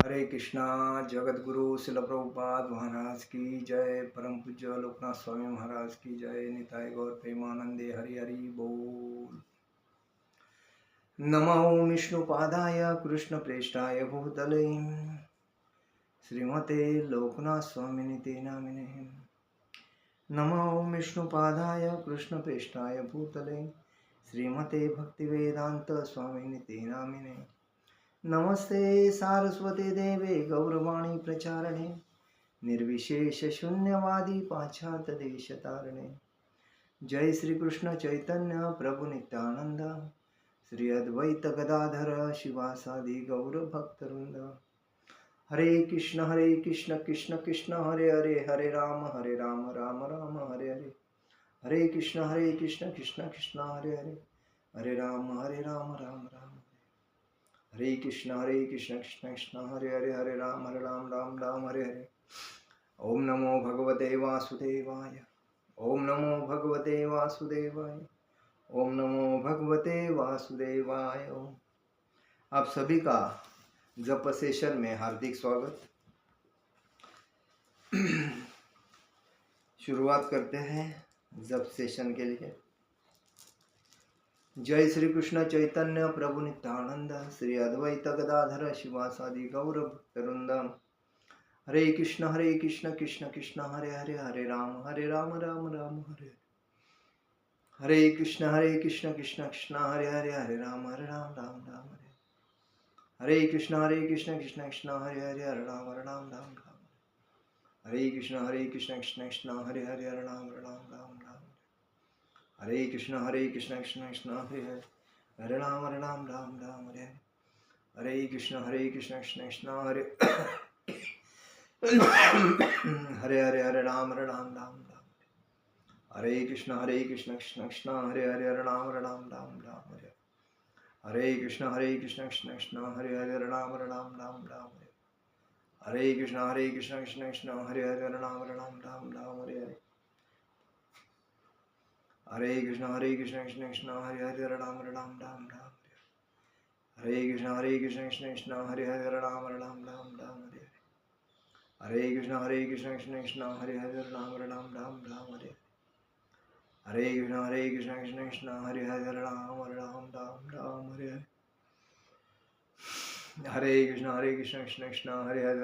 हरे कृष्णा। जगत गुरु शिल प्रभुपाद महाराज की जय। परम पूज्य लोकनाथ स्वामी महाराज की जय। निताय गौर प्रेमानंदे हरि हरि बोल। नमो विष्णुपादाय कृष्ण प्रेष्ठाय भूतले श्रीमते लोकनाथ स्वामिनिते नामिने। नमो विष्णुपादाय कृष्ण प्रेष्ठाय भूतले श्रीमते भक्तिवेदांत स्वामिनिते नामिने। नमस्ते सारस्वती देवे गौरवाणी प्रचारणे निर्विशेष शून्यवादी पाश्चात्य देश तारणे। जय श्री कृष्ण चैतन्य प्रभु नित्यानंद श्री अद्वैत गदाधर शिवासादि गौर भक्तवृंद। हरे कृष्ण कृष्ण कृष्ण हरे हरे, हरे राम राम राम हरे हरे। हरे कृष्ण कृष्ण कृष्ण हरे हरे, हरे राम राम राम। हरे कृष्ण कृष्ण कृष्ण हरे हरे, हरे राम राम हरे हरे। ओम नमो भगवते वासुदेवाय। ओम नमो भगवते वासुदेवाय। ओम नमो भगवते वासुदेवाय। आप सभी का जप सेशन में हार्दिक स्वागत। शुरुआत करते हैं जप सेशन के लिए। जय श्री कृष्ण चैतन्य प्रभु नित्यानंद श्री अद्वैत गदाधर शिवासादि गौर भक्तवृंद। हरे कृष्ण कृष्ण कृष्ण हरे हरे, हरे राम राम राम हरे। हरे कृष्ण कृष्ण कृष्ण हरे हरे, हरे राम राम राम हरे। हरे कृष्ण कृष्ण कृष्ण हरे हरे, हरे राम राम। हरे कृष्ण कृष्ण कृष्ण हरे हरे, हरे राम राम। हरे कृष्ण कृष्ण कृष्ण हरे हरे, हरे राम राम हरे। हरे कृष्ण कृष्ण कृष्ण हरे हरे हरे, हरे राम राम। हरे कृष्ण कृष्ण कृष्ण हरे हरे, हरे राम राम हरे। हरे कृष्ण कृष्ण कृष्ण हरे हरे, हरे राम राम हरे। हरे कृष्ण कृष्ण कृष्ण हरे हरे, हरे राम राम हरे हरे। हरे कृष्ण कृष्ण कृष्ण हरे हरे, हरे राम राम हरे। हरे कृष्ण कृष्ण कृष्ण हरे हरे, हरे राम राम हरे। हरे कृष्ण कृष्ण कृष्ण हरे हरे, हरे राम राम हरे। हरे कृष्ण कृष्ण कृष्ण हरे हरे, हरे राम राम हरे। हरे कृष्ण कृष्ण कृष्ण हरे हरे, हरे राम राम हरे। हरे कृष्ण कृष्ण कृष्ण हरे हरे, हरे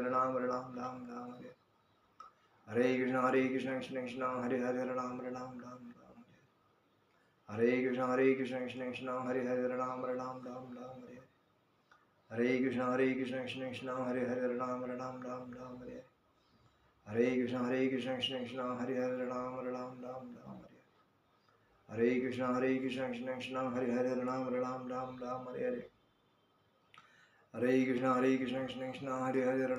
राम राम हरे। हरे कृष्ण कृष्ण कृष्ण हरे हरे, हरे राम राम हरे। हरे कृष्ण कृष्ण कृष्ण हरे हरे, हरे राम राम हरे। हरे कृष्ण कृष्ण कृष्ण हरे हरे, हरे राम राम हरे। हरे कृष्ण कृष्ण कृष्ण हरे हरे, हरे राम राम हरे हरे। हरे कृष्ण कृष्ण कृष्ण हरे हरे, हरे राम राम हरे। हरे कृष्ण कृष्ण कृष्ण हरे हरे, हरे राम राम हरे। हरे कृष्ण कृष्ण कृष्ण हरे हरे, हरे राम राम हरे हरे। हरे कृष्ण कृष्ण कृष्ण हरे हरे, हरे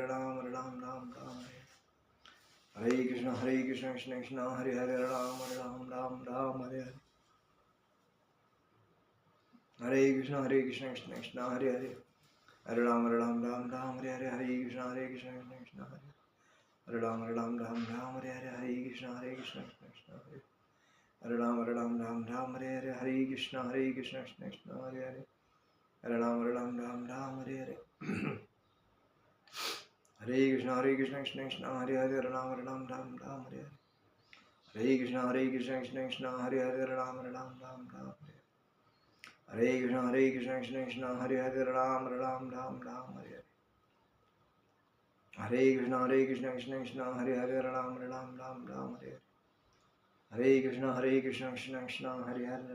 राम हरे हरे। हरे कृष्ण कृष्ण कृष्ण हरे हरे राम हरे हरे। हरे कृष्ण कृष्ण कृष्ण हरे हरे राम हरे हरे। हरे कृष्ण कृष्ण कृष्ण हरे हरे, हरे राम हरे हरे। हरे कृष्ण कृष्ण कृष्ण हरे हरे, हरे राम हरे हरे। हरे कृष्ण कृष्ण कृष्ण हरे हरे, हरे राम हरे। हरे कृष्ण कृष्ण कृष्ण हरे हरे, हरे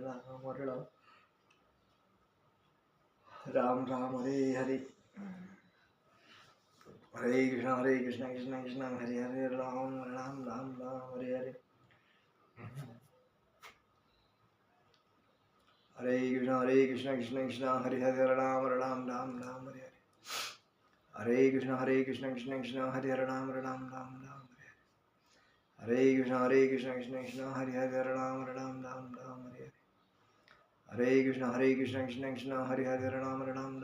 राम हरे हरे। हरे कृष्ण कृष्ण कृष्ण हरे हरे, हरे राम हरे हरे। हरे कृष्ण कृष्ण कृष्ण हरे हरे, राम हरे हरे। हरे कृष्ण कृष्ण कृष्ण हरे हरे, राम हरे हरे। हरे कृष्ण कृष्ण कृष्ण हरे हरे, राम हरे हरे। हरे कृष्ण कृष्ण कृष्ण हरे हरे, राम हरे। हरे कृष्ण कृष्ण कृष्ण हरे हरे, राम हरे हरे। हरे कृष्ण कृष्ण कृष्ण हरे हरे, राम हरे हरे।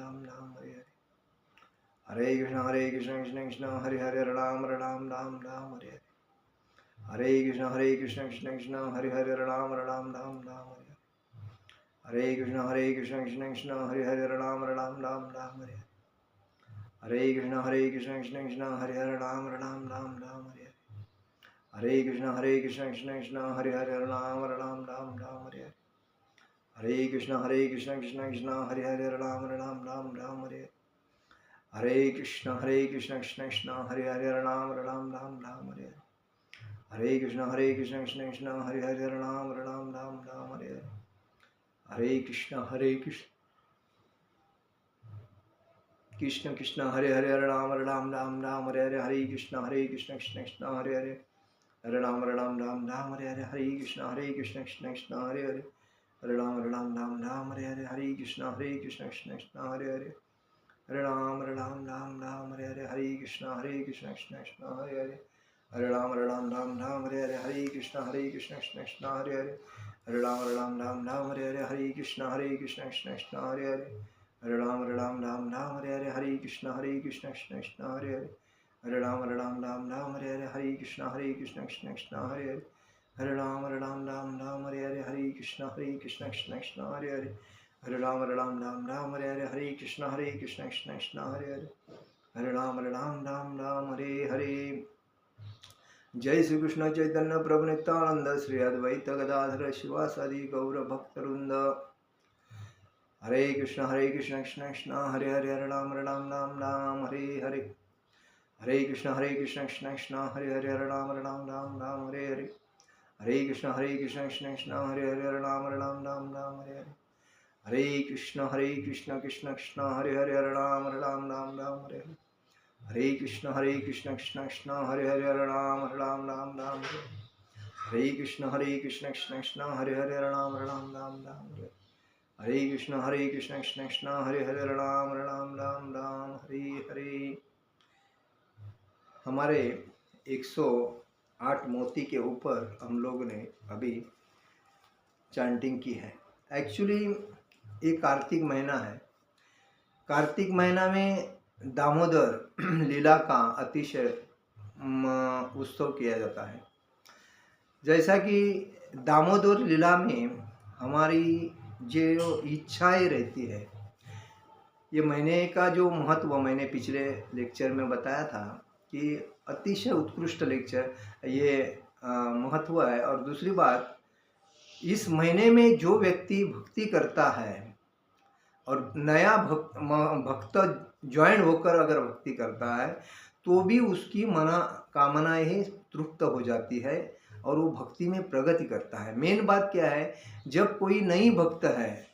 हरे कृष्ण कृष्ण कृष्ण हरे हरे, राम हरे हरे। हरे कृष्ण कृष्ण कृष्ण हरे हरे, राम हरे हरे। हरे कृष्ण कृष्ण कृष्ण हरे हरे राम राम राम राम हरे हरे कृष्ण कृष्ण कृष्ण हरे हरे राम राम राम हरे हरे कृष्ण कृष्ण कृष्ण हरे हरे राम राम राम हरे हरे कृष्ण कृष्ण कृष्ण हरे हरे राम राम हरे हरे कृष्ण कृष्ण कृष्ण हरे हरे राम राम हरे हरे कृष्ण कृष्ण कृष्ण हरे हरे राम राम हरे हरे कृष्ण कृष्ण कृष्ण हरे हरे राम राम हरे हरे कृष्ण कृष्ण कृष्ण हरे हरे राम राम हरे हरे कृष्ण कृष्ण कृष्ण हरे हरे राम राम हरे हरे कृष्ण कृष्ण कृष्ण हरे हरे राम हरे हरे कृष्ण कृष्ण कृष्ण हरे हरे राम हरे हरे कृष्ण कृष्ण कृष्ण हरे हरे राम हरे हरे कृष्ण कृष्ण कृष्ण हरे हरे राम हरे हरे कृष्ण कृष्ण कृष्ण हरे हरे राम हरे हरे कृष्ण कृष्ण कृष्ण हरे हरे राम हरे हरे कृष्ण कृष्ण कृष्ण हरे हरे राम हरे हरे कृष्ण कृष्ण कृष्ण हरे हरे राम हरे हरे। जय श्री कृष्ण चैतन्य प्रभु नित्यानंद श्री अद्वैत गदाधर शिवासादि गौर भक्तवृंद। हरे कृष्ण कृष्ण कृष्ण हरे हरे हरे राम हरे हरे हरे कृष्ण कृष्ण कृष्ण हरे हरे हरे राम हरे हरे हरे कृष्ण कृष्ण कृष्ण हरे हरे हरे राम हरे हरे हरे कृष्ण कृष्ण कृष्ण हरे हरे हरे राम हरे हरे हरे कृष्ण कृष्ण कृष्ण हरे हरे हरे राम हरे कृष्ण कृष्ण कृष्ण हरे हरे हरे राम हरे कृष्ण कृष्ण कृष्ण हरे हरे राम हरे हरे। हमारे 108 मोती के ऊपर हम लोगों ने अभी चैंटिंग की है। एक्चुअली ये कार्तिक महीना है। कार्तिक महीना में दामोदर लीला का अतिशय उत्सव किया जाता है। जैसा कि दामोदर लीला में हमारी जो इच्छाएं रहती है, ये महीने का जो महत्व मैंने पिछले लेक्चर में बताया था कि अतिशय उत्कृष्ट लेक्चर ये महत्व है। और दूसरी बात, इस महीने में जो व्यक्ति भक्ति करता है और नया भक्त ज्वाइन होकर अगर भक्ति करता है तो भी उसकी कामनाएं तृप्त हो जाती है और वो भक्ति में प्रगति करता है। मेन बात क्या है, जब कोई नई भक्त है,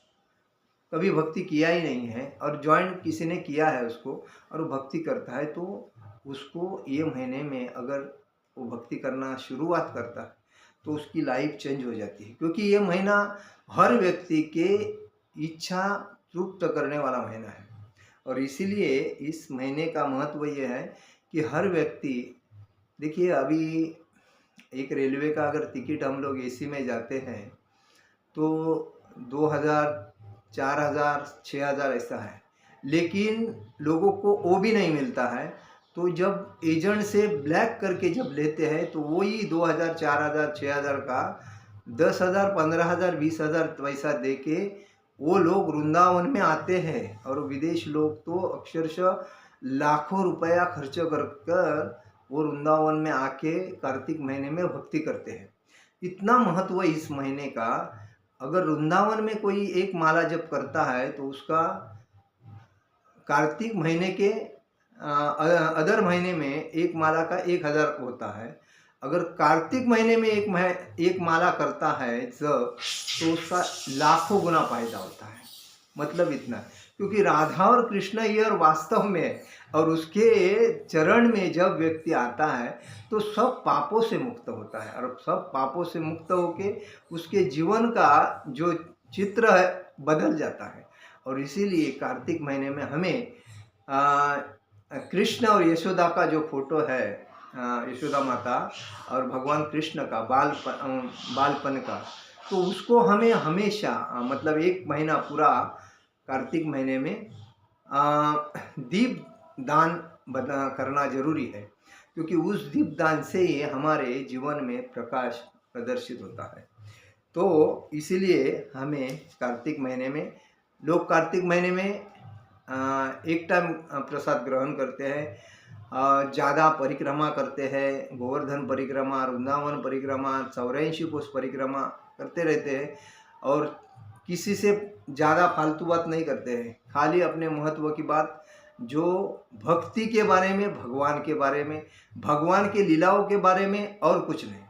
कभी भक्ति किया ही नहीं है और ज्वाइन किसी ने किया है उसको और वो भक्ति करता है, तो उसको ये महीने में अगर वो भक्ति करना शुरुआत करता है तो उसकी लाइफ चेंज हो जाती है। क्योंकि ये महीना हर व्यक्ति के इच्छा तृप्त करने वाला महीना है और इसीलिए इस महीने का महत्व ये है कि हर व्यक्ति, देखिए अभी एक रेलवे का अगर टिकट हम लोग एसी में जाते हैं तो 2000, 4000, 6000 ऐसा है, लेकिन लोगों को वो भी नहीं मिलता है। तो जब एजेंट से ब्लैक करके जब लेते हैं तो वही 2000, 4000, 6000 का 10,000, 15,000, 20,000 पैसा दे के वो लोग वृंदावन में आते हैं और विदेश लोग तो अक्षरशः लाखों रुपया खर्च कर वो वृंदावन में आके कार्तिक महीने में भक्ति करते हैं। इतना महत्व है इस महीने का। अगर वृंदावन में कोई एक माला जप करता है तो उसका कार्तिक महीने के अदर महीने में एक माला का 1000 होता है। अगर कार्तिक महीने में एक माला करता है जब, तो उसका लाखों गुना फायदा होता है। मतलब इतना, क्योंकि राधा और कृष्ण ये और वास्तव में और उसके चरण में जब व्यक्ति आता है तो सब पापों से मुक्त होता है और सब पापों से मुक्त होके उसके जीवन का जो चित्र है बदल जाता है। और इसीलिए कार्तिक महीने में हमें कृष्ण और यशोदा का जो फोटो है, यशोदा माता और भगवान कृष्ण का बालपन का, तो उसको हमें हमेशा मतलब एक महीना पूरा कार्तिक महीने में दीप दान करना जरूरी है, क्योंकि उस दीप दान से ही हमारे जीवन में प्रकाश प्रदर्शित होता है। तो इसीलिए हमें कार्तिक महीने में, लोग कार्तिक महीने में एक टाइम प्रसाद ग्रहण करते हैं, ज़्यादा परिक्रमा करते हैं, गोवर्धन परिक्रमा, वृंदावन परिक्रमा, 84 कोस परिक्रमा करते रहते हैं और किसी से ज़्यादा फालतू बात नहीं करते हैं, खाली अपने महत्व की बात, जो भक्ति के बारे में, भगवान के बारे में, भगवान के लीलाओं के बारे में, और कुछ नहीं।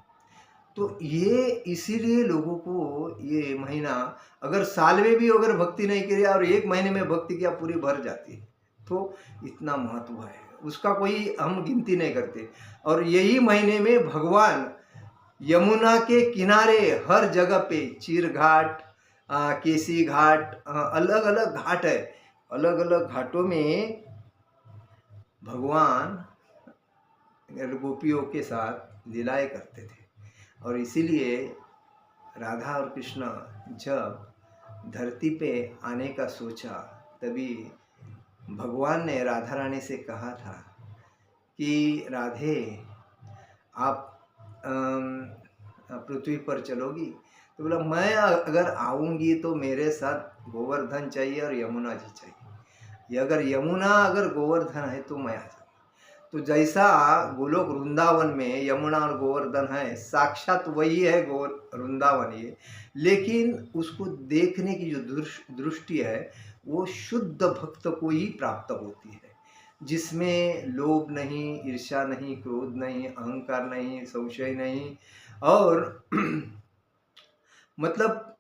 तो ये इसीलिए लोगों को ये महीना, अगर साल में भी अगर भक्ति नहीं करी और एक महीने में भक्ति किया, पूरी भर जाती है। तो इतना महत्व है उसका, कोई हम गिनती नहीं करते। और यही महीने में भगवान यमुना के किनारे हर जगह पे, चीर घाट, केसी घाट, अलग अलग घाट है, अलग अलग घाटों में भगवान गोपियों के साथ लीलाएं करते थे। और इसीलिए राधा और कृष्ण जब धरती पे आने का सोचा, तभी भगवान ने राधा रानी से कहा था कि राधे, आप पृथ्वी पर चलोगी? तो बोला, मैं अगर आऊँगी तो मेरे साथ गोवर्धन चाहिए और यमुना जी चाहिए। अगर यमुना अगर गोवर्धन है तो मैं आ जाऊँगा। तो जैसा गोलोक वृंदावन में यमुना और गोवर्धन है, साक्षात वही है वृंदावन ये, लेकिन उसको देखने की जो दृष्टि है वो शुद्ध भक्त को ही प्राप्त होती है, जिसमें लोभ नहीं, ईर्ष्या नहीं, क्रोध नहीं, अहंकार नहीं, संशय नहीं। और मतलब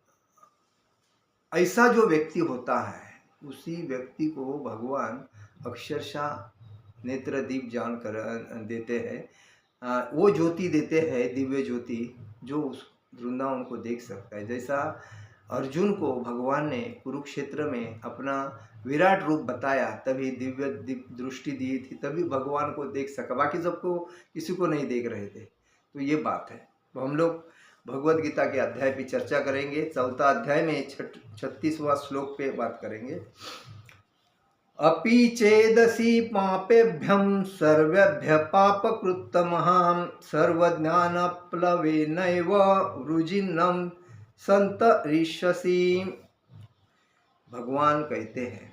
ऐसा जो व्यक्ति होता है, उसी व्यक्ति को भगवान अक्षरशः नेत्र दीप जान कर देते हैं, वो ज्योति देते हैं, दिव्य ज्योति, जो उस वृंदावन को देख सकता है। जैसा अर्जुन को भगवान ने कुरुक्षेत्र में अपना विराट रूप बताया, तभी दिव्य दृष्टि दी थी, तभी भगवान को देख सका, बाकी सबको किसी को नहीं देख रहे थे। तो ये बात है। तो हम लोग भगवद गीता के अध्याय की चर्चा करेंगे। 4था अध्याय में 36वां श्लोक पे बात करेंगे। अपि चेदसि पापेभ्यं सर्वेभ्य पापकृत्तमहां सर्वज्ञानप्लवेनैव वृजिनं संतरिष्यसि। भगवान कहते हैं,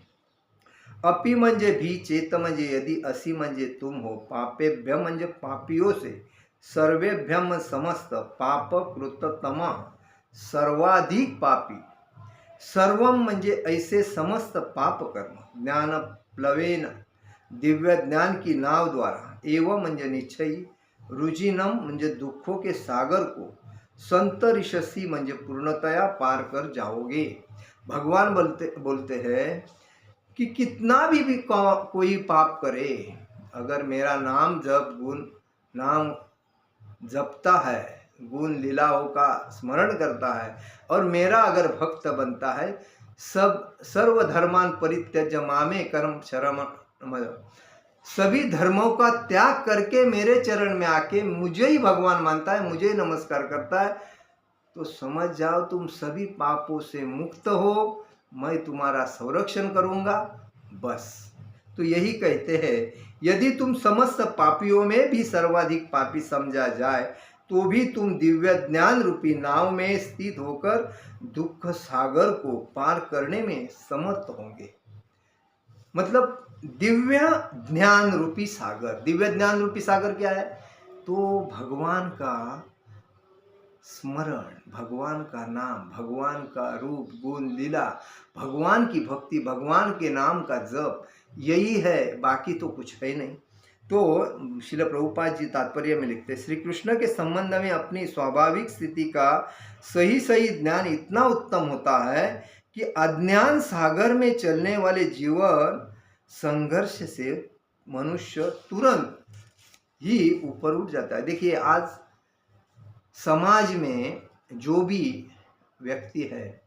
अपि म्हणजे भी, चेत म्हणजे यदि, असी म्हणजे तुम हो, पापेभ्य म्हणजे पापियों से, सर्वेभ्यम समस्त, पापकृत्ततम सर्वाधिक पापी, सर्वम म्हणजे ऐसे समस्त पाप कर्म, ज्ञान प्लवेन दिव्य ज्ञान की नाव द्वारा, एवं म्हणजे निश्चयी, रुजिनम म्हणजे दुखों के सागर को, संतरिष्यसि म्हणजे पूर्णतया पार कर जाओगे। भगवान बोलते हैं कि कितना भी कोई पाप करे, अगर मेरा नाम नाम जपता है, गुण लीलाओं का स्मरण करता है और मेरा अगर भक्त बनता है, सर्व धर्मान परित्यज्य मामे कर्म शरणम, सभी धर्मों का त्याग करके मेरे चरण में आके मुझे ही भगवान मानता है, मुझे ही नमस्कार करता है, तो समझ जाओ तुम सभी पापों से मुक्त हो, मैं तुम्हारा संरक्षण करूंगा। बस। तो यही कहते हैं, यदि तुम समस्त पापियों में भी सर्वाधिक पापी समझा जाए, तो भी तुम दिव्य ज्ञान रूपी नाव में स्थित होकर दुख सागर को पार करने में समर्थ होंगे। मतलब दिव्य ज्ञान रूपी सागर, दिव्य ज्ञान रूपी सागर क्या है? तो भगवान का स्मरण, भगवान का नाम, भगवान का रूप, गुण, लीला, भगवान की भक्ति, भगवान के नाम का जप, यही है, बाकी तो कुछ है नहीं। तो श्रील प्रभुपाद जी तात्पर्य में लिखते, श्री कृष्ण के संबंध में अपनी स्वाभाविक स्थिति का सही सही ज्ञान इतना उत्तम होता है कि अज्ञान सागर में चलने वाले जीवन संघर्ष से मनुष्य तुरंत ही ऊपर उठ जाता है। देखिए, आज समाज में जो भी व्यक्ति है,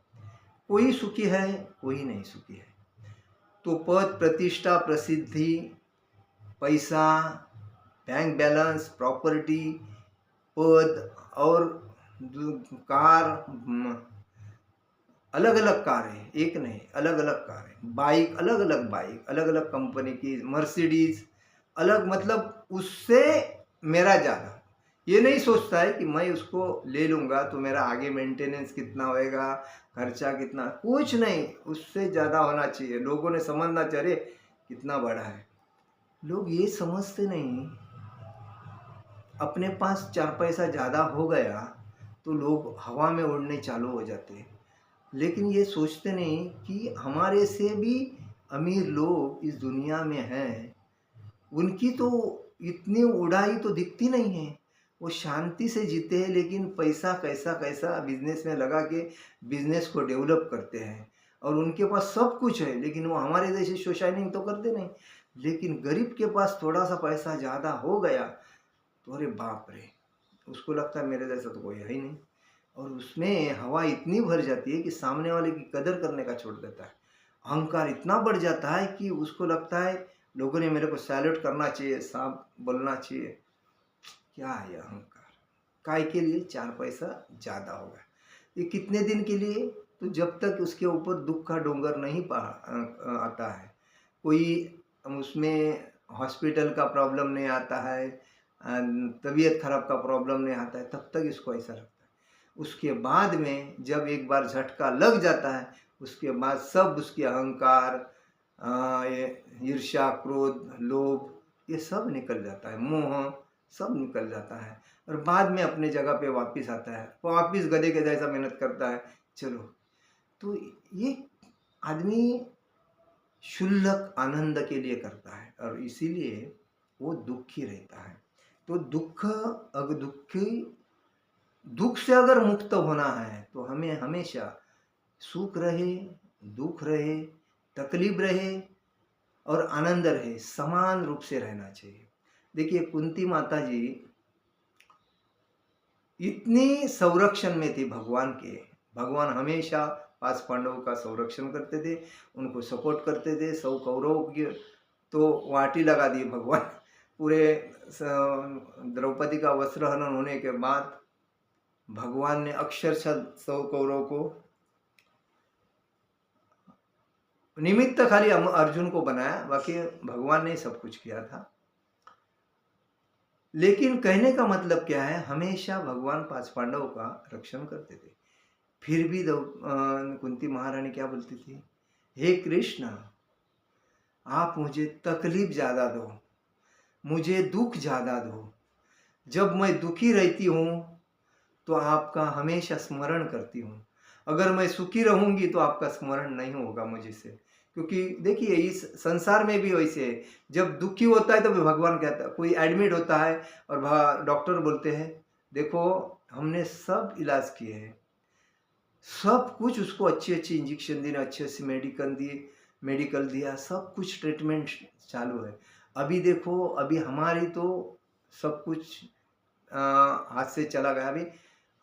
कोई सुखी है, कोई नहीं सुखी है। तो पद, प्रतिष्ठा, प्रसिद्धि, पैसा, बैंक बैलेंस, प्रॉपर्टी, पद और कार, अलग अलग कार है, एक नहीं, अलग अलग कार है, बाइक, अलग अलग बाइक, अलग अलग कंपनी की, मर्सिडीज अलग, मतलब उससे मेरा ज़्यादा, ये नहीं सोचता है कि मैं उसको ले लूँगा तो मेरा आगे मेंटेनेंस कितना होएगा, खर्चा कितना, कुछ नहीं, उससे ज़्यादा होना चाहिए। लोगों ने समझना चाहिए अरे कितना बड़ा है। लोग ये समझते नहीं, अपने पास 4 पैसा ज़्यादा हो गया तो लोग हवा में उड़ने चालू हो जाते हैं। लेकिन ये सोचते नहीं कि हमारे से भी अमीर लोग इस दुनिया में हैं, उनकी तो इतनी उड़ाई तो दिखती नहीं है। वो शांति से जीते हैं, लेकिन पैसा कैसा-कैसा बिज़नेस में लगा के बिज़नेस को डेवलप करते हैं और उनके पास सब कुछ है, लेकिन वो हमारे जैसे सोसाइटिंग तो करते नहीं। लेकिन गरीब के पास थोड़ा-सा पैसा ज़्यादा हो गया तो अरे बाप रे! उसको लगता है मेरे जैसा तो कोई है ही नहीं और उसमें हवा इतनी भर जाती है कि सामने वाले की कदर करने का छोड़ देता है। अहंकार इतना बढ़ जाता है कि उसको लगता है लोगों ने मेरे को सैल्यूट करना चाहिए, साफ बोलना चाहिए। क्या है अहंकार? काय के लिए? 4 पैसा ज़्यादा होगा। ये कितने दिन के लिए? तो जब तक उसके ऊपर दुःख का डोंगर नहीं आता है। कोई उसमें हॉस्पिटल का प्रॉब्लम नहीं आता है, तबीयत खराब का प्रॉब्लम नहीं आता है, तब तक इसको ऐसा लगता है। उसके बाद में जब एक बार झटका लग जाता है, उसके बाद सब उसके अहंकार, ये ईर्ष्या, क्रोध, लोभ, ये सब निकल जाता है, मोह सब निकल जाता है और बाद में अपने जगह पे वापस आता है, वापस गधे के जैसा मेहनत करता है। चलो, तो ये आदमी क्षुल्लक आनंद के लिए करता है और इसीलिए वो दुखी रहता है। तो दुख से अगर मुक्त होना है तो हमें हमेशा सुख रहे, दुख रहे, तकलीफ रहे और आनंद रहे, समान रूप से रहना चाहिए। देखिए कुंती माता जी इतनी संरक्षण में थी भगवान के, भगवान हमेशा 5 पांडवों का संरक्षण करते थे, उनको सपोर्ट करते थे। 100 कौरवों की तो वाटी लगा दी भगवान। पूरे द्रौपदी का वस्त्र हनन होने के बाद भगवान ने अक्षरशः 100 कौरवों को निमित्त खाली अर्जुन को बनाया, बाकी भगवान ने सब कुछ किया था। लेकिन कहने का मतलब क्या है, हमेशा भगवान 5 पांडवों का रक्षण करते थे। फिर भी कुंती महारानी क्या बोलती थी, हे कृष्ण, आप मुझे तकलीफ ज़्यादा दो, मुझे दुख ज़्यादा दो। जब मैं दुखी रहती हूँ तो आपका हमेशा स्मरण करती हूँ, अगर मैं सुखी रहूँगी तो आपका स्मरण नहीं होगा मुझे से। क्योंकि देखिए इस संसार में भी वैसे है, जब दुखी होता है तो भगवान कहता है, कोई एडमिट होता है और डॉक्टर बोलते हैं देखो हमने सब इलाज किए हैं, सब कुछ उसको अच्छी इंजेक्शन दिए, अच्छे से मेडिकल दिया, सब कुछ ट्रीटमेंट चालू है। अभी देखो अभी हमारी तो सब कुछ हाथ से चला गया। अभी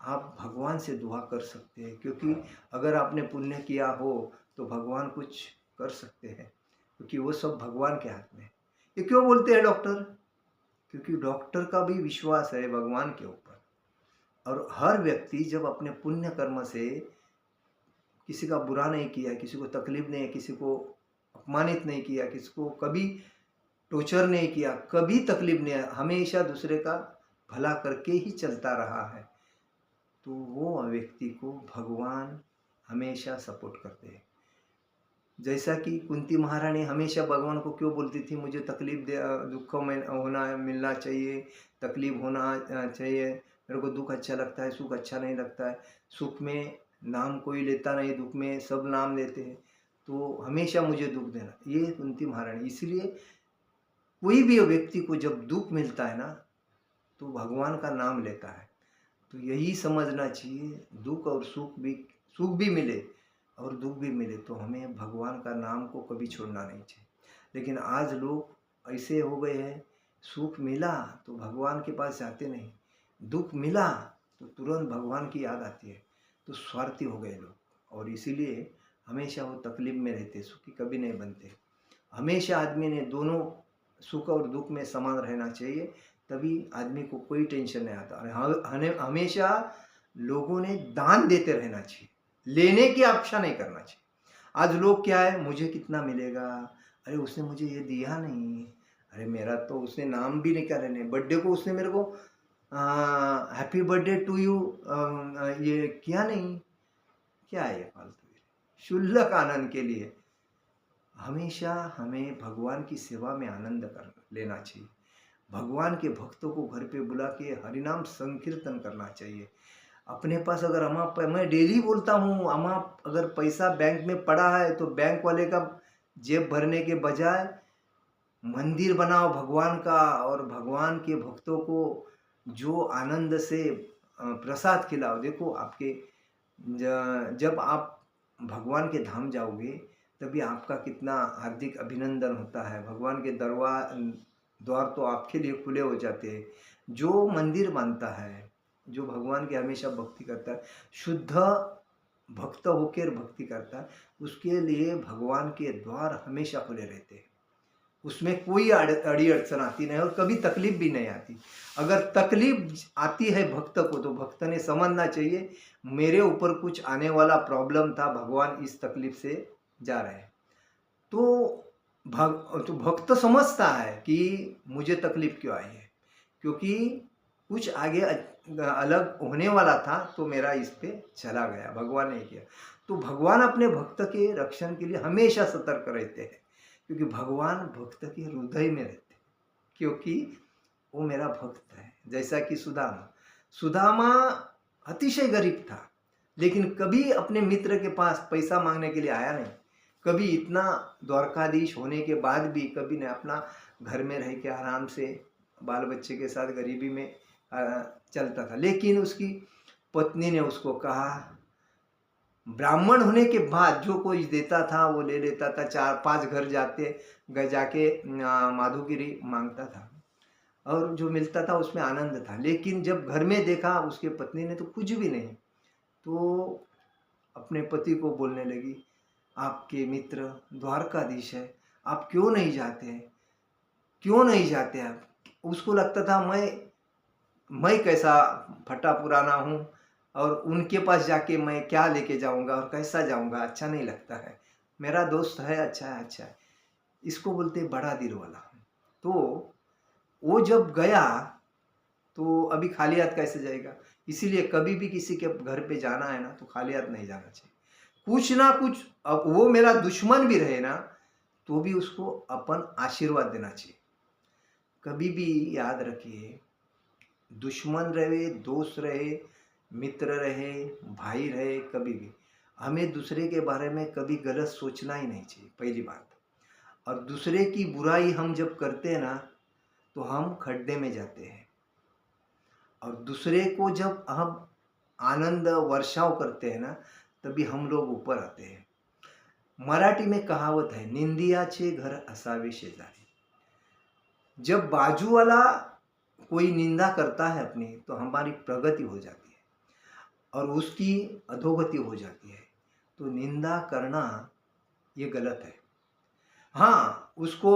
आप भगवान से दुआ कर सकते हैं, क्योंकि अगर आपने पुण्य किया हो तो भगवान कुछ कर सकते हैं, क्योंकि वो सब भगवान के हाथ में है। ये क्यों बोलते हैं डॉक्टर? क्योंकि डॉक्टर का भी विश्वास है भगवान के ऊपर। और हर व्यक्ति जब अपने पुण्य कर्म से किसी का बुरा नहीं किया, किसी को तकलीफ नहीं, किसी को अपमानित नहीं किया, किसी को कभी टॉर्चर नहीं किया, कभी तकलीफ नहीं, हमेशा दूसरे का भला करके ही चलता रहा है, तो वो व्यक्ति को भगवान हमेशा सपोर्ट करते हैं। जैसा कि कुंती महारानी हमेशा भगवान को क्यों बोलती थी, मुझे तकलीफ दुख में होना मिलना चाहिए, तकलीफ होना चाहिए, मेरे को दुख अच्छा लगता है, सुख अच्छा नहीं लगता है। सुख में नाम कोई लेता नहीं, दुख में सब नाम लेते हैं, तो हमेशा मुझे दुख देना, ये कुंती महारानी। इसलिए कोई भी व्यक्ति को जब दुख मिलता है ना तो भगवान का नाम लेता है। तो यही समझना चाहिए, दुख और सुख भी मिले और दुख भी मिले तो हमें भगवान का नाम को कभी छोड़ना नहीं चाहिए। लेकिन आज लोग ऐसे हो गए हैं, सुख मिला तो भगवान के पास जाते नहीं, दुख मिला तो तुरंत भगवान की याद आती है, तो स्वार्थी हो गए लोग और इसीलिए हमेशा वो तकलीफ में रहते, सुखी कभी नहीं बनते। हमेशा आदमी ने दोनों सुख और दुख में समान रहना चाहिए, तभी आदमी को कोई टेंशन नहीं आता। और हमेशा लोगों ने दान देते रहना चाहिए, लेने की अपेक्षा नहीं करना चाहिए। आज लोग क्या है, मुझे कितना मिलेगा, अरे उसने मुझे ये दिया नहीं, अरे मेरा तो उसने नाम भी नहीं, क्या लेने, बर्थडे को उसने मेरे को हैप्पी बर्थडे टू यू ये किया नहीं, क्या है ये फालतू, शुल्लक आनंद के लिए। हमेशा हमें भगवान की सेवा में आनंद कर लेना चाहिए। भगवान के भक्तों को घर पे बुला के हरिनाम संकीर्तन करना चाहिए। अपने पास अगर मैं डेली बोलता हूँ, अगर पैसा बैंक में पड़ा है तो बैंक वाले का जेब भरने के बजाय मंदिर बनाओ भगवान का, और भगवान के भक्तों को जो आनंद से प्रसाद खिलाओ। देखो आपके जब आप भगवान के धाम जाओगे तभी आपका कितना हार्दिक अभिनंदन होता है। भगवान के द्वार तो आपके लिए खुले हो जाते हैं। जो मंदिर मानता है, जो भगवान की हमेशा भक्ति करता है, शुद्ध भक्त होकर भक्ति करता है, उसके लिए भगवान के द्वार हमेशा खुले रहते हैं। उसमें कोई अड़ी अड़चन आती नहीं और कभी तकलीफ भी नहीं आती। अगर तकलीफ आती है भक्त को तो भक्त ने समझना चाहिए मेरे ऊपर कुछ आने वाला प्रॉब्लम था, भगवान इस तकलीफ से जा रहे हैं। तो भक्त समझता है कि मुझे तकलीफ क्यों आई है, क्योंकि कुछ आगे अलग होने वाला था तो मेरा इस पे चला गया, भगवान ने किया। तो भगवान अपने भक्त के रक्षण के लिए हमेशा सतर्क रहते हैं, क्योंकि भगवान भक्त के हृदय में रहते हैं, क्योंकि वो मेरा भक्त है। जैसा कि सुदामा अतिशय गरीब था, लेकिन कभी अपने मित्र के पास पैसा मांगने के लिए आया नहीं। कभी इतना द्वारकाधीश होने के बाद भी कभी ने अपना घर में रह के आराम से बाल बच्चे के साथ गरीबी में चलता था। लेकिन उसकी पत्नी ने उसको कहा, ब्राह्मण होने के बाद जो कोई देता था वो ले लेता था, 4-5 घर जाके माधुगिरी मांगता था और जो मिलता था उसमें आनंद था। लेकिन जब घर में देखा उसके पत्नी ने तो कुछ भी नहीं, तो अपने पति को बोलने लगी, आपके मित्र द्वारकाधीश है, आप क्यों नहीं जाते हैं, क्यों नहीं जाते आप। उसको लगता था मैं कैसा फटा पुराना हूँ और उनके पास जाके मैं क्या लेके जाऊंगा और कैसा जाऊंगा, अच्छा नहीं लगता है। मेरा दोस्त है, अच्छा है, अच्छा है। इसको बोलते बड़ा दिल वाला। तो वो जब गया तो अभी खाली हाथ कैसे जाएगा। इसीलिए कभी भी किसी के घर पे जाना है ना तो खाली हाथ नहीं जाना चाहिए। कुछ ना कुछ, अब वो मेरा दुश्मन भी रहे ना तो भी उसको अपन आशीर्वाद देना चाहिए। कभी भी याद रखिए, दुश्मन रहे, दोस्त रहे, मित्र रहे, भाई रहे, कभी भी हमें दूसरे के बारे में कभी गलत सोचना ही नहीं चाहिए, पहली बात। और दूसरे की बुराई हम जब करते हैं ना तो हम खड्डे में जाते हैं, और दूसरे को जब हम आनंद वर्षाव करते हैं ना तभी हम लोग ऊपर आते हैं। मराठी में कहावत है, निंदियाचे घर असावे शेजारी। जब बाजू वाला कोई निंदा करता है अपनी तो हमारी प्रगति हो जाती है और उसकी अधोगति हो जाती है। तो निंदा करना ये गलत है। हाँ, उसको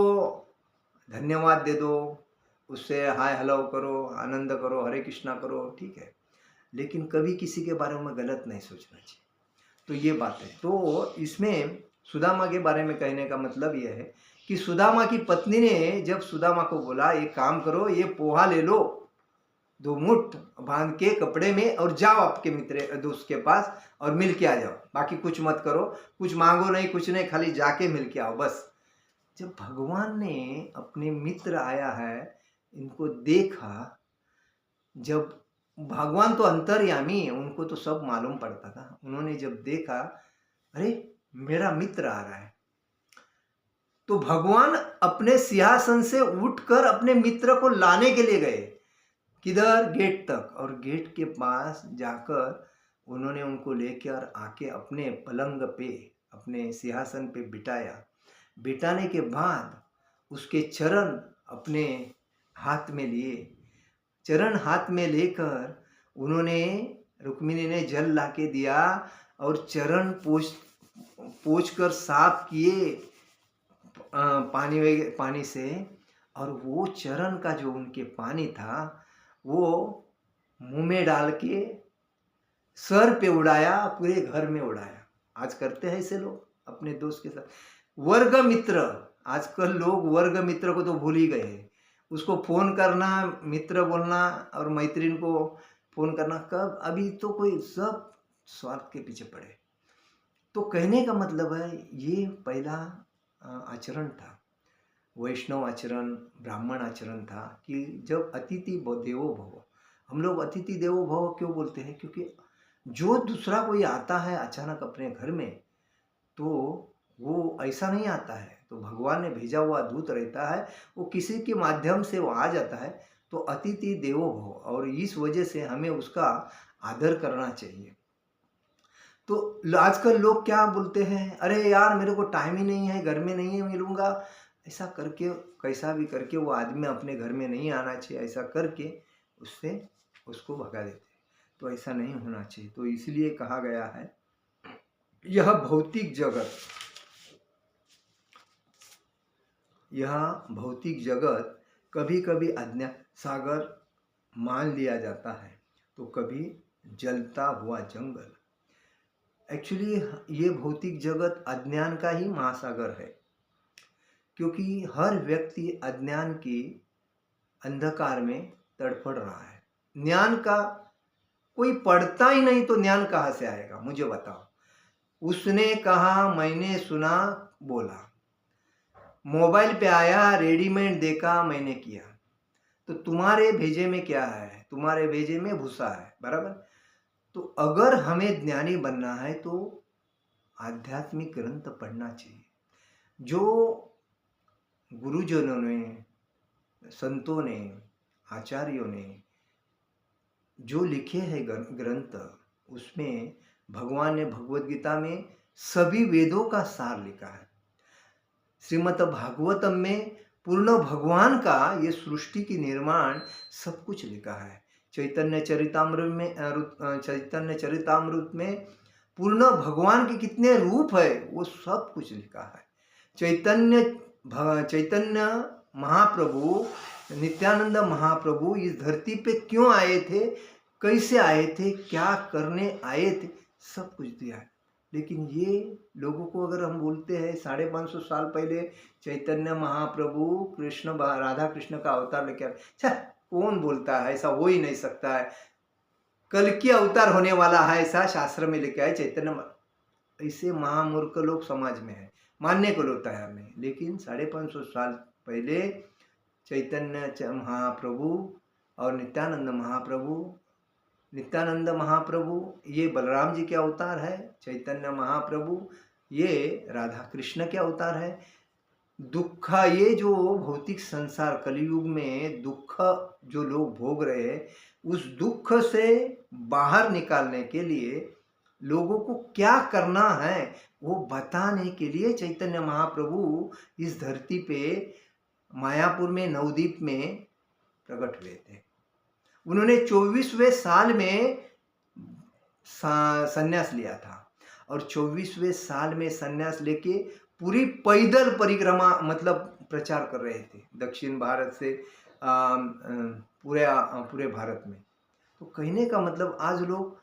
धन्यवाद दे दो, उससे हाय हेलो करो, आनंद करो, हरे कृष्णा करो, ठीक है, लेकिन कभी किसी के बारे में गलत नहीं सोचना चाहिए। तो ये बात है। तो इसमें सुदामा के बारे में कहने का मतलब यह है कि सुदामा की पत्नी ने जब सुदामा को बोला, एक काम करो, ये पोहा ले लो 2 मुट्ठ बांध के कपड़े में और जाओ आपके मित्र दोस्त के पास और मिल के आ जाओ, बाकी कुछ मत करो, कुछ मांगो नहीं, कुछ नहीं, खाली जाके मिल के आओ बस। जब भगवान ने अपने मित्र आया है इनको देखा, जब भगवान तो अंतर्यामी है, उनको तो सब मालूम पड़ता था। उन्होंने जब देखा, अरे मेरा मित्र आ रहा है, तो भगवान अपने सिंहासन से उठकर अपने मित्र को लाने के लिए गए। किधर? गेट तक। और गेट के पास जाकर उन्होंने उनको लेकर आके अपने पलंग पे, अपने सिंहासन पे बिठाया। बिठाने के बाद उसके चरण अपने हाथ में लिए। चरण हाथ में लेकर उन्होंने, रुक्मिणी ने जल लाके दिया और चरण पोंछ कर साफ किए पानी से, और वो चरण का जो उनके पानी था वो मुंह में डाल के सर पे उड़ाया, पूरे घर में उड़ाया। आज करते हैं ऐसे लोग अपने दोस्त के साथ। वर्ग मित्र, आजकल लोग वर्ग मित्र को तो भूल ही गए हैं। उसको फ़ोन करना, मित्र बोलना और मैत्रीण को फ़ोन करना कब, अभी तो कोई सब स्वार्थ के पीछे पड़े। तो कहने का मतलब है ये पहला आचरण था, वैष्णव आचरण, ब्राह्मण आचरण था कि जब अतिथि देवो भव। हम लोग अतिथि देवो भव क्यों बोलते हैं? क्योंकि जो दूसरा कोई आता है अचानक अपने घर में, तो वो ऐसा नहीं आता है, तो भगवान ने भेजा हुआ दूत रहता है, वो किसी के माध्यम से वो आ जाता है, तो अतिथि देवो भव, और इस वजह से हमें उसका आदर करना चाहिए। तो आजकल लोग क्या बोलते हैं, अरे यार मेरे को टाइम ही नहीं है, घर में नहीं है मिलूंगा, ऐसा करके कैसा भी करके वो आदमी अपने घर में नहीं आना चाहिए, ऐसा करके उससे उसको भगा देते हैं। तो ऐसा नहीं होना चाहिए। तो इसलिए कहा गया है यह भौतिक जगत, यह भौतिक जगत कभी कभी अज्ञान सागर मान लिया जाता है, तो कभी जलता हुआ जंगल। एक्चुअली ये भौतिक जगत अज्ञान का ही महासागर है, क्योंकि हर व्यक्ति अज्ञान के अंधकार में तड़फड़ रहा है। ज्ञान का कोई पढ़ता ही नहीं तो ज्ञान कहाँ से आएगा, मुझे बताओ। उसने कहा, मैंने सुना, बोला, मोबाइल पे आया, रेडीमेड देखा, मैंने किया। तो तुम्हारे भेजे में क्या है? तुम्हारे भेजे में भूसा है, बराबर। तो अगर हमें ज्ञानी बनना है तो आध्यात्मिक ग्रंथ पढ़ना चाहिए। जो गुरुजनों ने, संतों ने, आचार्यों ने जो लिखे हैं ग्रंथ, उसमें भगवान ने भगवत गीता में सभी वेदों का सार लिखा है। श्रीमद् भागवतम में पूर्ण भगवान का ये सृष्टि की निर्माण सब कुछ लिखा है। चैतन्य चरितामृत में पूर्ण भगवान के कितने रूप है वो सब कुछ लिखा है। चैतन्य महाप्रभु, नित्यानंद महाप्रभु इस धरती पे क्यों आए थे, कैसे आए थे, क्या करने आए थे, सब कुछ दिया है। लेकिन ये लोगों को अगर हम बोलते हैं 550 साल पहले चैतन्य महाप्रभु कृष्ण राधा कृष्ण का अवतार लेके आए, कौन बोलता है, ऐसा हो ही नहीं सकता है, कल की अवतार होने वाला है, ऐसा शास्त्र में लिखा है चैतन्य। ऐसे महामूर्ख लोग समाज में है, मानने को लोग तैयार नहीं। लेकिन 550 साल पहले चैतन्य महाप्रभु और नित्यानंद महाप्रभु ये बलराम जी के अवतार है, चैतन्य महाप्रभु ये राधा कृष्ण के अवतार है। दुख, ये जो भौतिक संसार कलयुग में दुख जो लोग भोग रहे हैं, उस दुख से बाहर निकालने के लिए लोगों को क्या करना है वो बताने के लिए चैतन्य महाप्रभु इस धरती पे मायापुर में नवदीप में प्रकट हुए थे। उन्होंने 24वें साल में संन्यास लिया था, और 24वें साल में संन्यास लेके पूरी पैदल परिक्रमा मतलब प्रचार कर रहे थे दक्षिण भारत से पूरे भारत में। तो कहने का मतलब आज लोग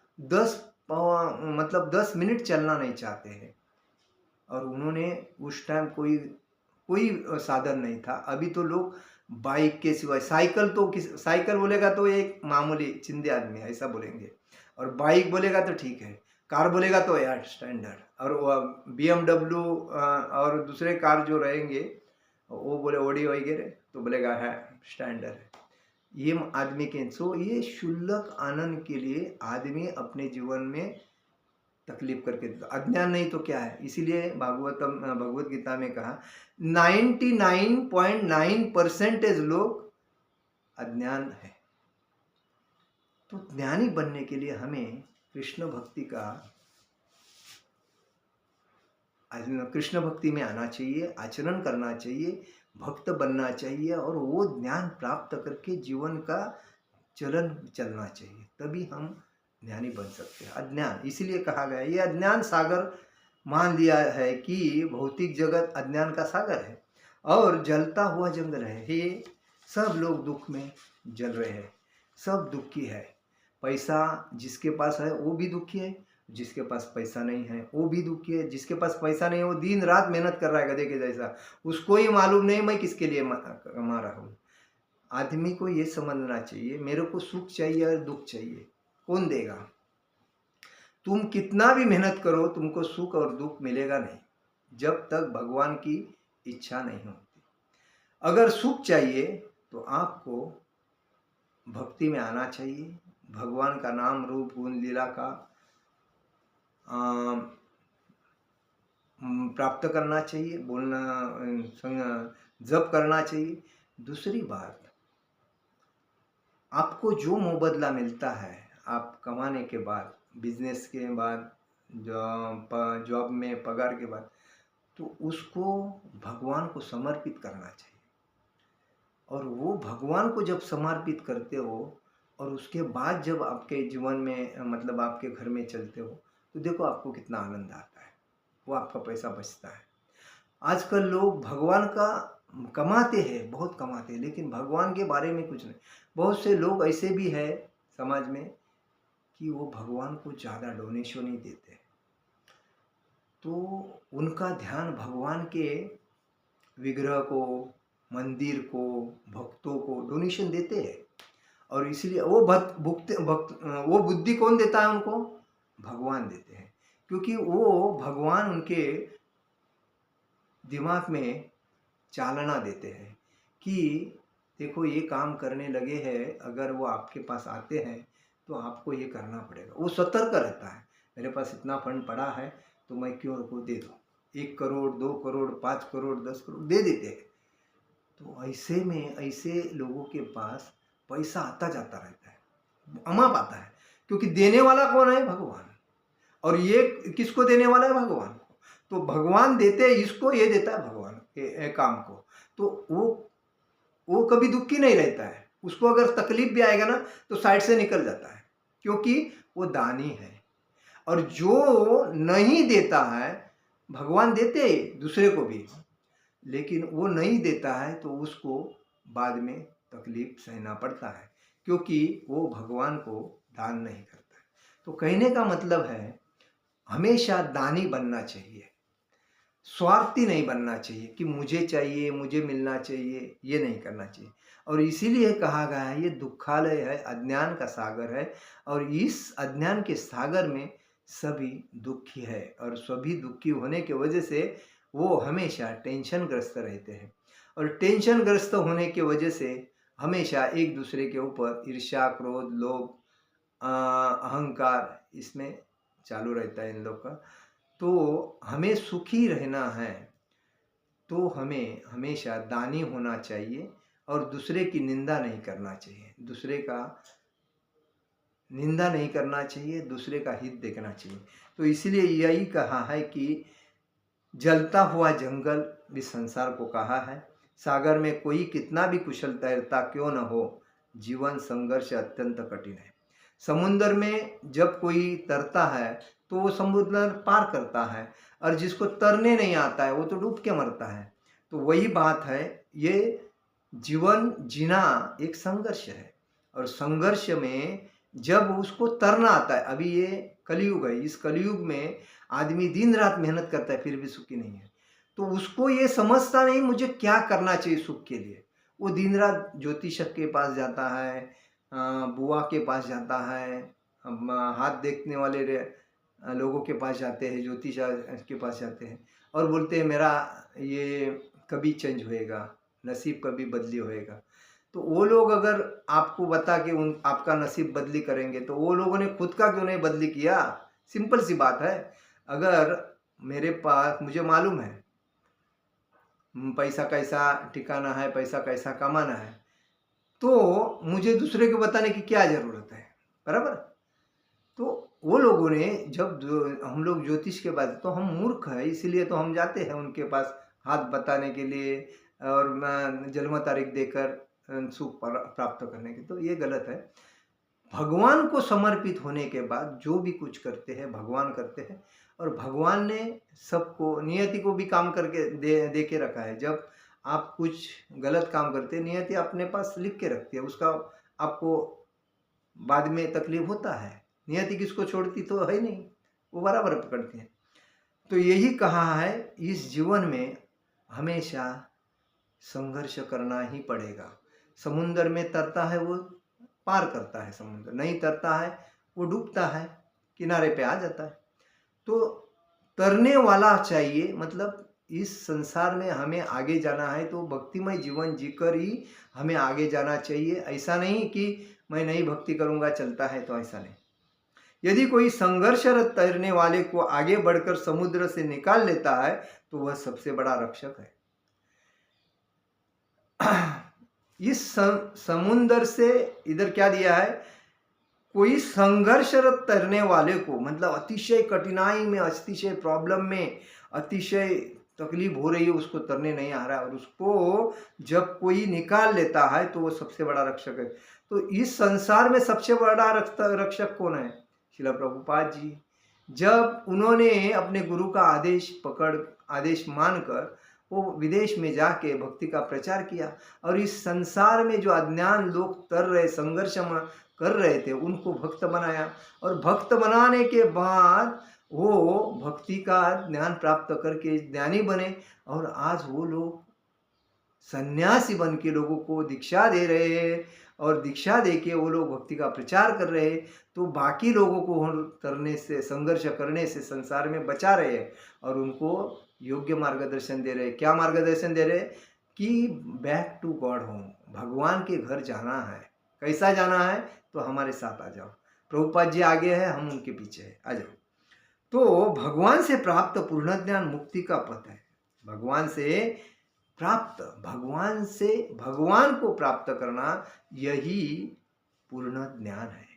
10 मिनट चलना नहीं चाहते हैं, और उन्होंने उस टाइम कोई साधन नहीं था। अभी तो लोग बाइक के सिवाय, साइकिल बोलेगा तो एक मामूली चिंदे आदमी है ऐसा बोलेंगे, और बाइक बोलेगा तो ठीक है, कार बोलेगा तो यार स्टैंडर्ड, और BMW और दूसरे कार जो रहेंगे वो बोले ओडी वगैरह तो बोलेगा है स्टैंडर्ड है। ये आदमी के ये शुल्लक आनंद के लिए आदमी अपने जीवन में तकलीफ करके देता, अज्ञान नहीं तो क्या है। इसीलिए भगवत गीता में कहा 99.9% लोग अज्ञान है। तो ज्ञानी बनने के लिए हमें कृष्ण भक्ति में आना चाहिए, आचरण करना चाहिए, भक्त बनना चाहिए, और वो ज्ञान प्राप्त करके जीवन का चलना चाहिए, तभी हम ज्ञानी बन सकते हैं। अज्ञान इसीलिए कहा गया, ये अज्ञान सागर मान लिया है कि भौतिक जगत अज्ञान का सागर है और जलता हुआ जंगल है। ये सब लोग दुख में जल रहे हैं, सब दुखी है। पैसा जिसके पास है वो भी दुखी है, जिसके पास पैसा नहीं है वो भी दुखी है। जिसके पास पैसा नहीं है वो दिन रात मेहनत कर रहा है गधे के जैसा, उसको ही मालूम नहीं मैं किसके लिए कमा रहा हूँ। आदमी को ये समझना चाहिए, मेरे को सुख चाहिए और दुख चाहिए, कौन देगा? तुम कितना भी मेहनत करो तुमको सुख और दुख मिलेगा नहीं, जब तक भगवान की इच्छा नहीं होती। अगर सुख चाहिए तो आपको भक्ति में आना चाहिए, भगवान का नाम रूप गुण लीला का प्राप्त करना चाहिए, बोलना जप करना चाहिए। दूसरी बात, आपको जो मुबदला मिलता है आप कमाने के बाद, बिजनेस के बाद, जॉब में पगार के बाद, तो उसको भगवान को समर्पित करना चाहिए। और वो भगवान को जब समर्पित करते हो और उसके बाद जब आपके जीवन में मतलब आपके घर में चलते हो, तो देखो आपको कितना आनंद आता है, वो आपका पैसा बचता है। आजकल लोग भगवान का कमाते हैं, बहुत कमाते हैं, लेकिन भगवान के बारे में कुछ नहीं। बहुत से लोग ऐसे भी हैं समाज में कि वो भगवान को ज़्यादा डोनेशन नहीं देते, तो उनका ध्यान भगवान के विग्रह को, मंदिर को, भक्तों को डोनेशन देते हैं। और इसलिए वो बुद्धि कौन देता है उनको? भगवान देते हैं, क्योंकि वो भगवान उनके दिमाग में चालना देते हैं कि देखो ये काम करने लगे हैं, अगर वो आपके पास आते हैं तो आपको ये करना पड़ेगा। वो सतर्क रहता है, मेरे पास इतना फंड पड़ा है तो मैं क्यों को दे दूँ, 1 करोड़ 2 करोड़ 5 करोड़ 10 करोड़ दे देते हैं। तो ऐसे में ऐसे लोगों के पास पैसा आता जाता रहता है, अमाप आता है, क्योंकि देने वाला कौन है? भगवान। और ये किसको देने वाला है? भगवान को। तो भगवान देते हैं इसको, ये देता है भगवान काम को। तो वो कभी दुखी नहीं रहता है, उसको अगर तकलीफ भी आएगा ना तो साइड से निकल जाता है, क्योंकि वो दानी है। और जो नहीं देता है, भगवान देते हैं दूसरे को भी, लेकिन वो नहीं देता है तो उसको बाद में तकलीफ सहना पड़ता है, क्योंकि वो भगवान को दान नहीं करता है। तो कहने का मतलब है हमेशा दानी बनना चाहिए, स्वार्थी नहीं बनना चाहिए कि मुझे चाहिए, मुझे मिलना चाहिए, ये नहीं करना चाहिए। और इसीलिए कहा गया है ये दुखालय है, अज्ञान का सागर है, और इस अज्ञान के सागर में सभी दुखी है, और सभी दुखी होने की वजह से वो हमेशा टेंशन ग्रस्त रहते हैं, और टेंशन ग्रस्त होने की वजह से हमेशा एक दूसरे के ऊपर ईर्ष्या, क्रोध, लोभ, अहंकार इसमें चालू रहता है इन लोग का। तो हमें सुखी रहना है तो हमें हमेशा दानी होना चाहिए, और दूसरे की निंदा नहीं करना चाहिए, दूसरे का निंदा नहीं करना चाहिए, दूसरे का हित देखना चाहिए। तो इसलिए यही कहा है कि जलता हुआ जंगल भी संसार को कहा है, सागर में कोई कितना भी कुशल तैरता क्यों न हो, जीवन संघर्ष अत्यंत कठिन है। समुद्र में जब कोई तरता है तो वो समुद्र पार करता है, और जिसको तरने नहीं आता है वो तो डूब के मरता है। तो वही बात है, ये जीवन जीना एक संघर्ष है, और संघर्ष में जब उसको तरना आता है, अभी ये कलयुग है, इस कलयुग में आदमी दिन रात मेहनत करता है फिर भी सुखी नहीं है, तो उसको ये समझता नहीं मुझे क्या करना चाहिए सुख के लिए। वो दिन रात ज्योतिषक के पास जाता है, बुआ के पास जाता है, हाथ देखने वाले लोगों के पास जाते हैं, ज्योतिष के पास जाते हैं, और बोलते हैं मेरा ये कभी चेंज होएगा, नसीब कभी बदली होएगा। तो वो लोग अगर आपको बता के आपका नसीब बदली करेंगे, तो वो लोगों ने खुद का क्यों नहीं बदली किया? सिंपल सी बात है। अगर मेरे पास, मुझे मालूम है पैसा कैसा टिकाना है, पैसा कैसा कमाना है, तो मुझे दूसरे को बताने की क्या ज़रूरत है? बराबर। तो वो लोगों ने जब हम लोग ज्योतिष के पास, तो हम मूर्ख हैं इसीलिए तो हम जाते हैं उनके पास हाथ बताने के लिए, और जन्म तारीख देकर सुख प्राप्त करने की। तो ये गलत है। भगवान को समर्पित होने के बाद जो भी कुछ करते हैं भगवान करते हैं, और भगवान ने सबको, नियति को भी काम करके दे के रखा है। जब आप कुछ गलत काम करते हैं, नियति अपने पास लिख के रखती है, उसका आपको बाद में तकलीफ होता है। नियति किसको छोड़ती तो है नहीं, वो बराबर पकड़ती है। तो यही कहा है इस जीवन में हमेशा संघर्ष करना ही पड़ेगा। समुंदर में तरता है वो पार करता है, समुद्र नहीं तरता है वो डूबता है, किनारे पे आ जाता है। तो तरने वाला चाहिए, मतलब इस संसार में हमें आगे जाना है तो भक्तिमय जीवन जीकर ही हमें आगे जाना चाहिए। ऐसा नहीं कि मैं नहीं भक्ति करूंगा चलता है, तो ऐसा नहीं। यदि कोई संघर्षरत तैरने वाले को आगे बढ़कर समुद्र से निकाल लेता है तो वह सबसे बड़ा रक्षक है। इस समुद्र से इधर क्या दिया है, कोई संघर्षरत तैरने वाले को, मतलब अतिशय कठिनाई में, अतिशय प्रॉब्लम में, अतिशय तकलीफ हो रही है, उसको तरने नहीं आ रहा है, और उसको जब कोई निकाल लेता है तो वो सबसे बड़ा रक्षक है। तो इस संसार में सबसे बड़ा रक्षक कौन है? श्रील प्रभुपाद जी। जब उन्होंने अपने गुरु का आदेश मानकर वो विदेश में जाके भक्ति का प्रचार किया, और इस संसार में जो अज्ञान लोग तर रहे, संघर्ष कर रहे थे, उनको भक्त बनाया, और भक्त बनाने के बाद वो भक्ति का ज्ञान प्राप्त करके ज्ञानी बने, और आज वो लोग सन्यासी बन के लोगों को दीक्षा दे रहे हैं, और दीक्षा दे के वो लोग भक्ति का प्रचार कर रहे हैं। तो बाकी लोगों को करने से, संघर्ष करने से संसार में बचा रहे हैं, और उनको योग्य मार्गदर्शन दे रहे हैं। क्या मार्गदर्शन दे रहे हैं? कि बैक टू गॉड होम, भगवान के घर जाना है। कैसा जाना है? तो हमारे साथ आ जाओ। प्रभुपाद जी आगे है, हम उनके पीछे है, आ जाओ। तो भगवान से प्राप्त पूर्ण ज्ञान मुक्ति का पथ है। भगवान से प्राप्त, भगवान को प्राप्त करना, यही पूर्ण ज्ञान है।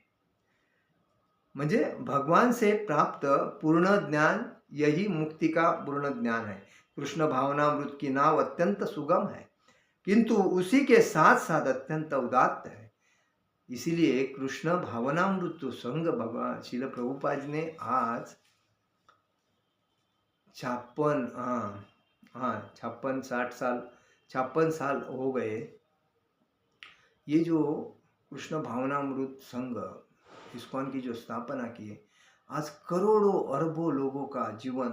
म्हणजे भगवान से प्राप्त पूर्ण ज्ञान यही मुक्ति का पूर्ण ज्ञान है। कृष्ण भावनामृत की नाव अत्यंत सुगम है, किंतु उसी के साथ साथ अत्यंत उदात्त है। इसीलिए कृष्ण भावनामृत तो संग भगवान श्रील प्रभुपाद जी ने आज 56 साल हो गए। ये जो कृष्ण भावनामृत संघ इस्कॉन की जो स्थापना की है, आज करोड़ों अरबों लोगों का जीवन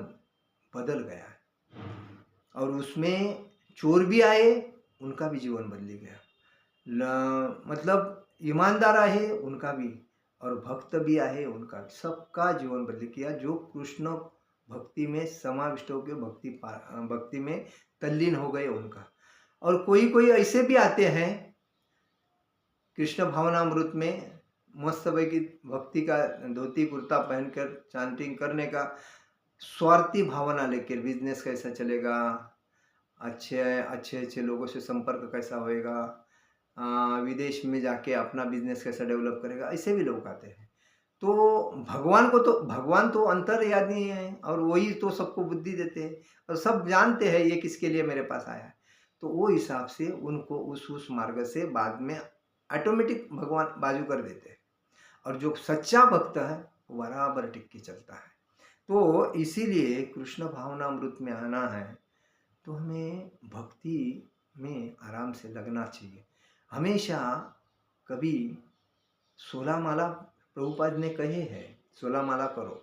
बदल गया है, और उसमें चोर भी आए, उनका भी जीवन बदल गया, मतलब ईमानदार आए उनका भी, और भक्त भी आए उनका भी, सबका जीवन बदल किया, जो कृष्ण भक्ति में समाविष्ट हो गए, भक्ति में तल्लीन हो गए उनका। और कोई ऐसे भी आते हैं कृष्ण भावनामृत में, मस्त भाई की भक्ति का धोती कुर्ता पहनकर चांटिंग करने का, स्वार्थी भावना लेकर बिजनेस कैसा चलेगा, अच्छे लोगों से संपर्क कैसा होएगा, विदेश में जाके अपना बिजनेस कैसा डेवलप करेगा, ऐसे भी लोग आते हैं। तो भगवान तो अंतर्यामी है, और वही तो सबको बुद्धि देते हैं, और सब जानते हैं ये किसके लिए मेरे पास आया है। तो वो हिसाब से उनको उस मार्ग से बाद में ऑटोमेटिक भगवान बाजू कर देते हैं, और जो सच्चा भक्त है वो बराबर टिक के चलता है। तो इसीलिए कृष्ण भावनामृत में आना है तो हमें भक्ति में आराम से लगना चाहिए। हमेशा कभी 16 माला प्रभुपाद ने कहे हैं, 16 माला करो,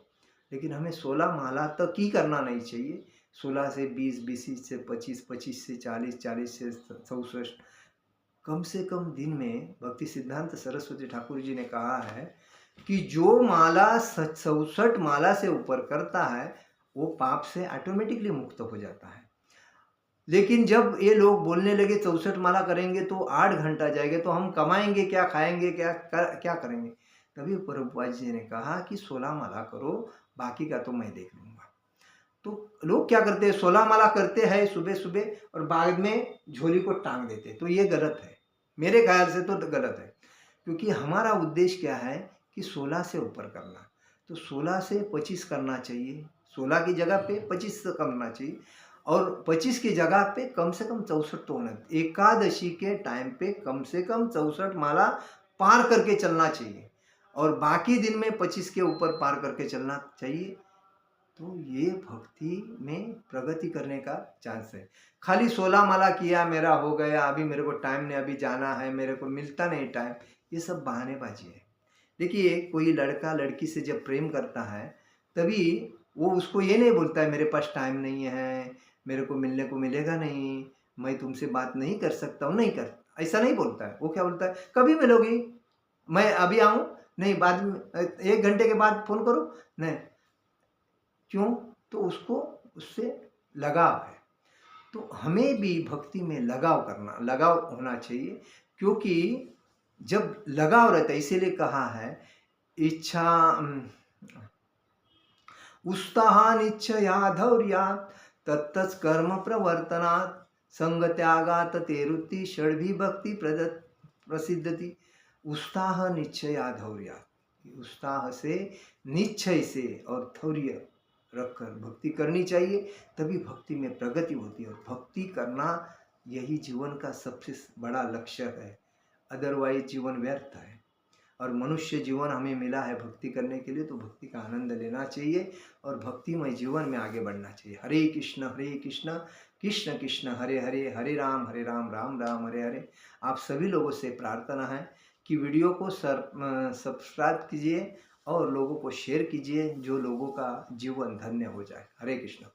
लेकिन हमें 16 माला तक ही करना नहीं चाहिए। 16 से 20, 20 से 25, 25 से 40, 40 से 64, कम से कम दिन में भक्ति सिद्धांत सरस्वती ठाकुर जी ने कहा है कि जो माला 67 माला से ऊपर करता है वो पाप से ऑटोमेटिकली मुक्त हो जाता है। लेकिन जब ये लोग बोलने लगे 64 माला करेंगे तो 8 घंटा जाएगा, तो हम कमाएंगे क्या, खाएंगे क्या करेंगे? तभी प्रभुपाद जी ने कहा कि 16 माला करो, बाकी का तो मैं देख लूँगा। तो लोग क्या करते हैं, 16 माला करते हैं सुबह सुबह, और बाद में झोली को टांग देते, तो ये गलत है, मेरे ख्याल से तो गलत है। क्योंकि हमारा उद्देश्य क्या है कि 16 से ऊपर करना, तो 16 से 25 करना चाहिए, 16 की जगह पे 25 करना चाहिए, और 25 की जगह पे कम से कम 64 तो होना। एकादशी के टाइम पे कम से कम 64 माला पार करके चलना चाहिए, और बाकी दिन में 25 के ऊपर पार करके चलना चाहिए। तो ये भक्ति में प्रगति करने का चांस है। खाली 16 माला किया, मेरा हो गया, अभी मेरे को टाइम नहीं, अभी जाना है, मेरे को मिलता नहीं टाइम, ये सब बहानेबाजी है। देखिए, कोई लड़का लड़की से जब प्रेम करता है तभी वो उसको ये नहीं बोलता है मेरे पास टाइम नहीं है, मेरे को मिलने को मिलेगा नहीं, मैं तुमसे बात नहीं कर सकता हूँ, नहीं कर, ऐसा नहीं बोलता है। वो क्या बोलता है, कभी मिलोगी, मैं अभी आऊँ, नहीं बाद में 1 घंटे के बाद फ़ोन करो, नहीं। क्यों? तो उसको उससे लगाव है। तो हमें भी भक्ति में लगाव होना चाहिए, क्योंकि जब लगाव रहता है, इसीलिए कहा है इच्छा उत्साहानिच्छया धौर्यात् तत्तत्कर्म प्रवर्तनात् संग त्यागात् तेरुत्ति षड्भिभक्ति प्रसिद्धति। उत्साह निश्चया धौर्यात्, उत्साह से, निश्चय से और धैर्य रखकर भक्ति करनी चाहिए, तभी भक्ति में प्रगति होती है। और भक्ति करना यही जीवन का सबसे बड़ा लक्ष्य है, अदरवाइज जीवन व्यर्थ है। और मनुष्य जीवन हमें मिला है भक्ति करने के लिए, तो भक्ति का आनंद लेना चाहिए और भक्तिमय जीवन में आगे बढ़ना चाहिए। हरे कृष्ण कृष्ण कृष्ण हरे हरे, हरे राम राम राम हरे हरे। आप सभी लोगों से प्रार्थना है कि वीडियो को सब्सक्राइब कीजिए और लोगों को शेयर कीजिए, जो लोगों का जीवन धन्य हो जाए। हरे कृष्ण।